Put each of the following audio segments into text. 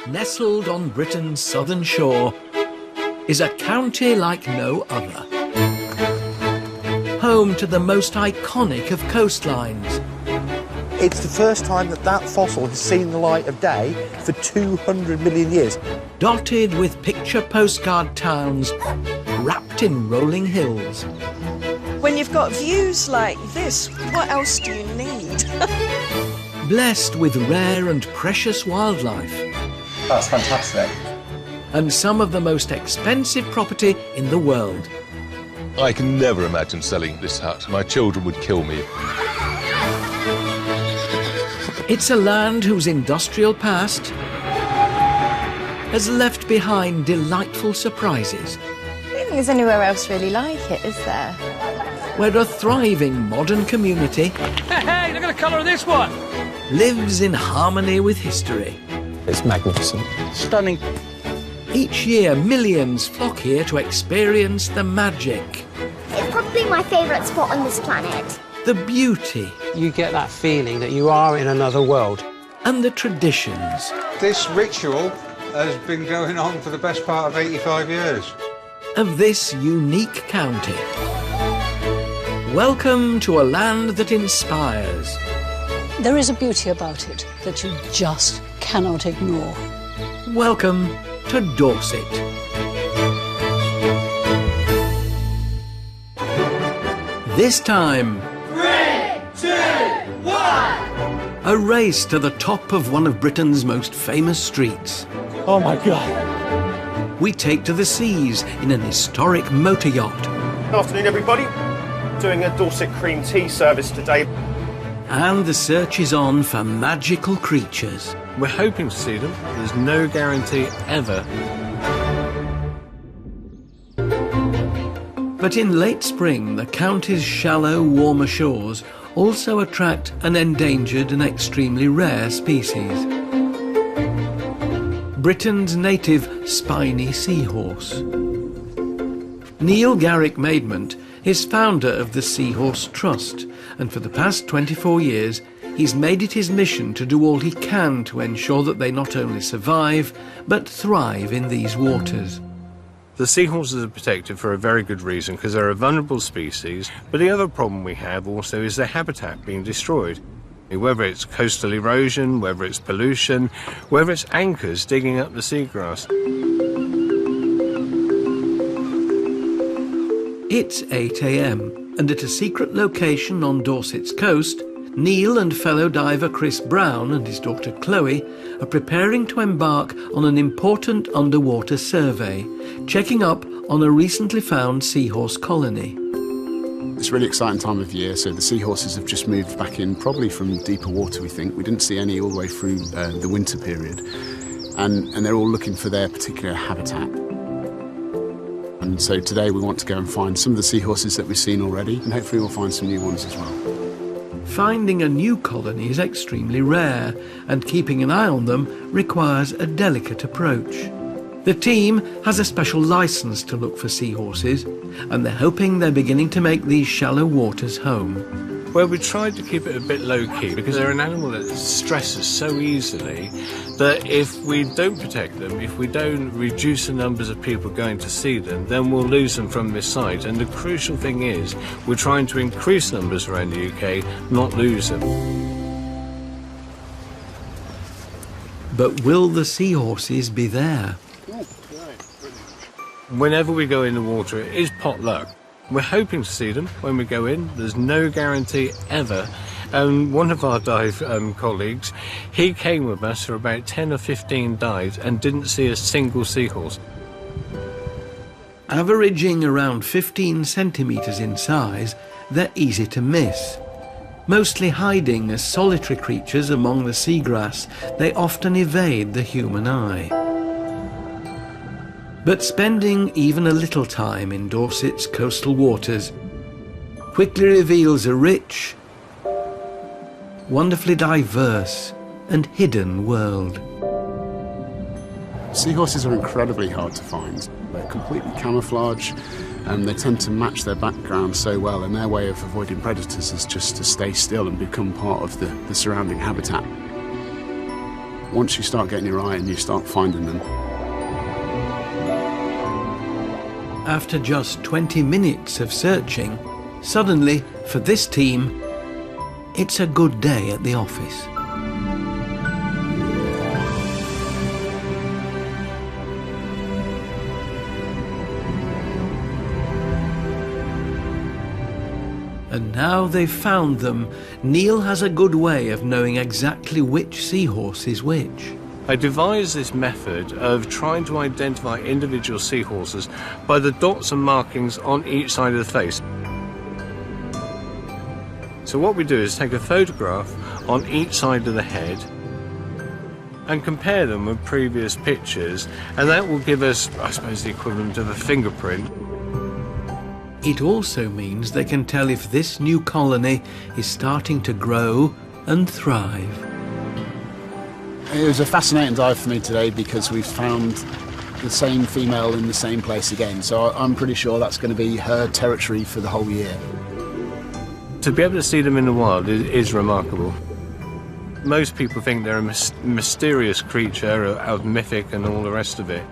nestled on Britain's southern shore, is a county like no other. Home to the most iconic of coastlines. It's the first time that fossil has seen the light of day for 200 million years. Dotted with picture postcard towns, wrapped in rolling hills. When you've got views like this, what else do you need? Blessed with rare and precious wildlife. That's fantastic. And some of the most expensive property in the world. I can never imagine selling this hut. My children would kill me. It's a land whose industrial past has left behind delightful surprises. I don't think there's anywhere else really like it, is there? Where a thriving modern community Hey, look at the colour of this one! lives in harmony with history. It's magnificent. Stunning. Each year, millions flock here to experience the magic, It's probably my favourite spot on this planet. the beauty, You get that feeling that you are in another world. and the traditions This ritual has been going on for the best part of 85 years. of this unique county. Welcome to a land that inspires. There is a beauty about it that you just cannot ignore. Welcome to Dorset. This time, 3, 2, 1! a race to the top of one of Britain's most famous streets. Oh my God. We take to the seas in an historic motor yacht. Good afternoon, everybody. Doing a Dorset cream tea service today. And the search is on for magical creatures. We're hoping to see them. There's no guarantee ever. But in late spring, the county's shallow, warmer shores also attract an endangered and extremely rare species. Britain's native spiny seahorse. Neil Garrick Maidment is founder of the Seahorse Trust, and for the past 24 years he's made it his mission to do all he can to ensure that they not only survive, but thrive in these waters. The seahorses are protected for a very good reason, because they're a vulnerable species, but the other problem we have also is their habitat being destroyed. Whether it's coastal erosion, whether it's pollution, whether it's anchors digging up the seagrass. It's 8 a.m, and at a secret location on Dorset's coast, Neil and fellow diver Chris Brown and his daughter Chloe are preparing to embark on an important underwater survey, checking up on a recently found seahorse colony. It's a really exciting time of year, so the seahorses have just moved back in, probably from deeper water, we think. We didn't see any all the way through the winter period, and they're all looking for their particular habitat. And so today we want to go and find some of the seahorses that we've seen already, and hopefully we'll find some new ones as well. Finding a new colony is extremely rare, and keeping an eye on them requires a delicate approach. The team has a special license to look for seahorses, and they're hoping they're beginning to make these shallow waters home. Well, we tried to keep it a bit low-key, because they're an animal that stresses so easily that if we don't protect them, if we don't reduce the numbers of people going to see them, then we'll lose them from this site. And the crucial thing is, we're trying to increase numbers around the UK, not lose them. But will the seahorses be there? Whenever we go in the water, it is pot luck. We're hoping to see them when we go in. There's no guarantee ever. One of our dive colleagues, he came with us for about 10 or 15 dives and didn't see a single seahorse. Averaging around 15 centimetres in size, they're easy to miss. Mostly hiding as solitary creatures among the seagrass, they often evade the human eye. But spending even a little time in Dorset's coastal waters quickly reveals a rich, wonderfully diverse and hidden world. Seahorses are incredibly hard to find. They're completely camouflage, and they tend to match their background so well, and their way of avoiding predators is just to stay still and become part of the surrounding habitat. once you start getting your eye and you start finding them. After just 20 minutes of searching, suddenly, for this team, it's a good day at the office. And now they've found them, Neil has a good way of knowing exactly which seahorse is which. I devised this method of trying to identify individual seahorses by the dots and markings on each side of the face. So what we do is take a photograph on each side of the head and compare them with previous pictures, and that will give us, I suppose, the equivalent of a fingerprint. It also means they can tell if this new colony is starting to grow and thrive. It was a fascinating dive for me today because we've found the same female in the same place again, so I'm pretty sure that's going to be her territory for the whole year. To be able to see them in the wild is remarkable. Most people think they're a mysterious creature, of mythic and all the rest of it.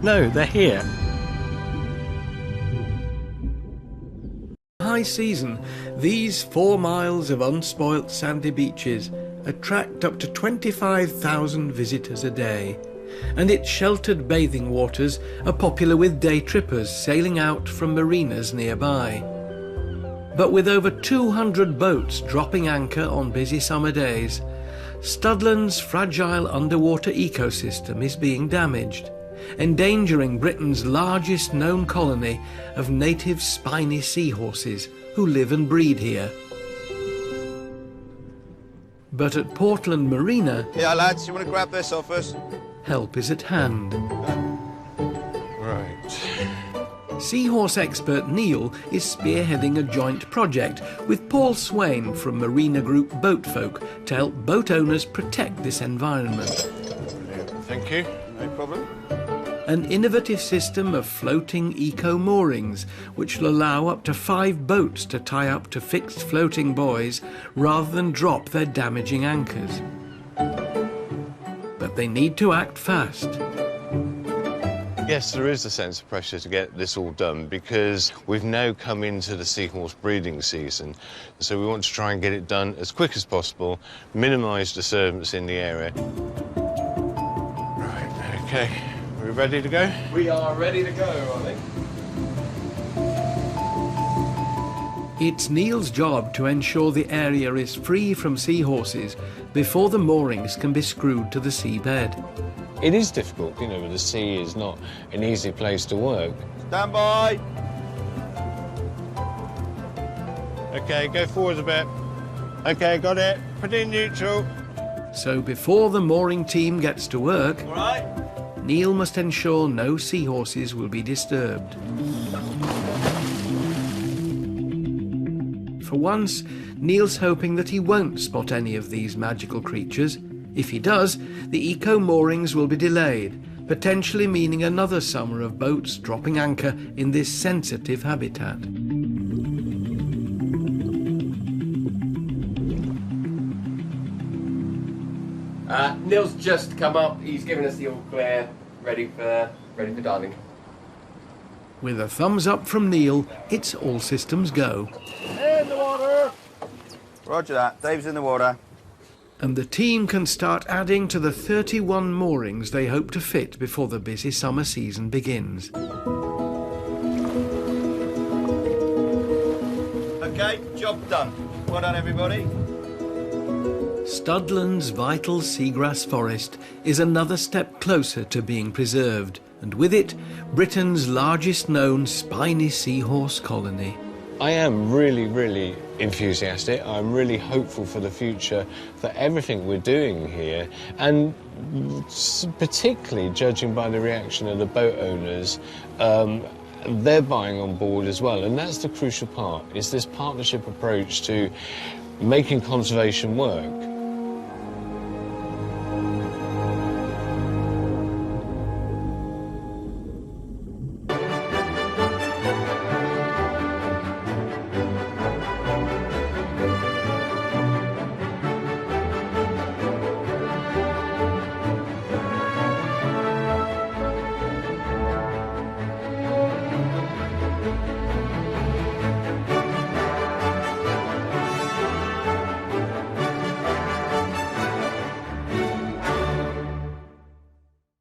No, they're here. High season, these 4 miles of unspoilt sandy beaches attract up to 25,000 visitors a day, and its sheltered bathing waters are popular with day trippers sailing out from marinas nearby. But with over 200 boats dropping anchor on busy summer days, Studland's fragile underwater ecosystem is being damaged, endangering Britain's largest known colony of native spiny seahorses who live and breed here. But at Portland Marina, yeah, lads, you want to grab this off us? Help is at hand. Right. Seahorse expert Neil is spearheading a joint project with Paul Swain from Marina Group Boatfolk to help boat owners protect this environment. Brilliant. Thank you. No problem. An innovative system of floating eco-moorings which will allow up to 5 boats to tie up to fixed floating buoys rather than drop their damaging anchors. But they need to act fast. Yes, there is a sense of pressure to get this all done because we've now come into the seahorse breeding season. So we want to try and get it done as quick as possible, minimise disturbance in the area. Right, OK. Are we ready to go? We are ready to go, I think. It's Neil's job to ensure the area is free from seahorses before the moorings can be screwed to the seabed. It is difficult, you know, the sea is not an easy place to work. Stand by. OK, go forwards a bit. OK, got it. Put it in neutral. So before the mooring team gets to work, All right. Neil must ensure no seahorses will be disturbed. For once, Neil's hoping that he won't spot any of these magical creatures. If he does, the eco-moorings will be delayed, potentially meaning another summer of boats dropping anchor in this sensitive habitat. Neil's just come up. He's given us the all clear, ready for diving. With a thumbs up from Neil, it's all systems go. In the water. Roger that. Dave's in the water. And the team can start adding to the 31 moorings they hope to fit before the busy summer season begins. OK, job done. Well done, everybody. Studland's vital seagrass forest is another step closer to being preserved, and with it, Britain's largest known spiny seahorse colony. I am really enthusiastic. I'm really hopeful for the future, for everything we're doing here, and particularly judging by the reaction of the boat owners, they're buying on board as well, and that's the crucial part, is this partnership approach to making conservation work.